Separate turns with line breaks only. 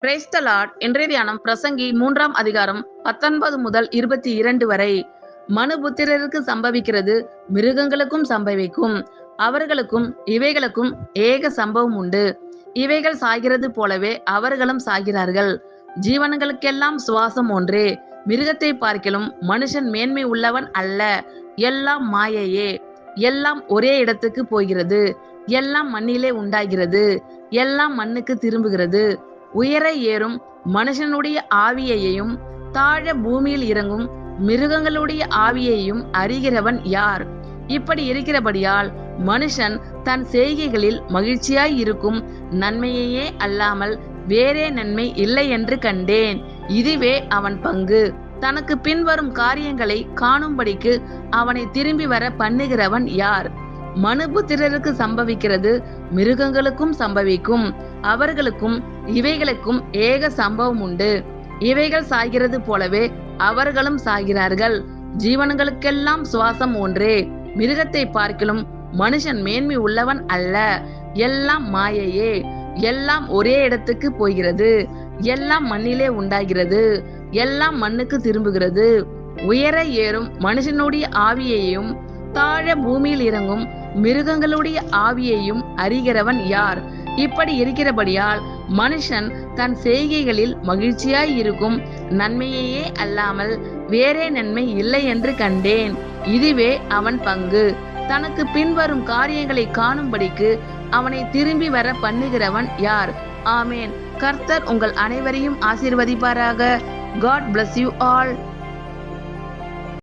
Praise the Lord. இன்றைய தியானம் பிரசங்கி 3ஆம் அதிகாரம் 19 முதல் 22 வரை. மனுபுத்திரருக்கு சம்பவிக்கிறது மிருகங்களுக்கும் சம்பவிக்கும், அவர்களுக்கும் இவைகளுக்கும் ஏக சம்பவம் உண்டு. இவைகள் சாகிறது போலவே அவர்களும் சாகிறார்கள். ஜீவன்களுக்கெல்லாம் சுவாசம் ஒன்றே, மிருகத்தை பார்க்கிலும் மனுஷன் மேன்மை உள்ளவன் அல்ல. எல்லாம் மாயையே, எல்லாம் ஒரே இடத்துக்கு போகிறது, எல்லாம் மண்ணிலே உண்டாகிறது, எல்லாம் மண்ணுக்கு திரும்புகிறது. உயர ஏறும் மனுஷனுடைய ஆவியையும் தாழ பூமியில் இறங்கும் மிருகங்களுடைய ஆவியையும் அறிகிறவன் யார்? இப்படி இருக்கிறபடியால் மனுஷன் தன் செய்கைகளில் மகிழ்ச்சியாய் இருக்கும் நன்மையையே அல்லாமல் வேறே நன்மை இல்லை என்று கண்டேன். இதுவே அவன் பங்கு. தனக்கு பின்வரும் காரியங்களை காணும்படிக்கு அவனை திரும்பி வர பண்ணுகிறவன் யார்? மனுபுத்திரருக்கு சம்பவிக்கிறது மிருகங்களுக்கும் சம்பவிக்கும், அவர்களுக்கும் இவைகளுக்கும் ஏக சம்பவம் உண்டு. இவைகள் சாகிறது போலவே அவர்களும் சாகிறார்கள். ஜீவன்களுக்கெல்லாம் சுவாசம் ஒன்றே, மிருகத்தை பார்க்கிலும் மனுஷன் மேன்மை உள்ளவன் அல்ல. எல்லாம் மாயையே, எல்லாம் ஒரே இடத்துக்கு போகிறது, எல்லாம் மண்ணிலே உண்டாகிறது, எல்லாம் மண்ணுக்கு திரும்புகிறது. உயர ஏறும் மனுஷனுடைய ஆவியையும் தாழ பூமியில் இறங்கும் மிருகங்களுடைய ஆவியையும் அறிகிறவன் யார்? இப்படி இருக்கிறபடியால் மனுஷன் தன் செய்கைகளில் மகிழ்ச்சியாய் இருக்கும் நன்மையையே அல்லாமல் வேறே நன்மை இல்லை என்று கண்டேன். இதுவே அவன் பங்கு. தனக்கு பின்வரும் காரியங்களை காணும்படிக்கு அவனை திரும்பி வர பண்ணுகிறவன் யார்? ஆமேன். கர்த்தர் உங்கள் அனைவரையும் ஆசீர்வதிப்பாராக. God bless you all.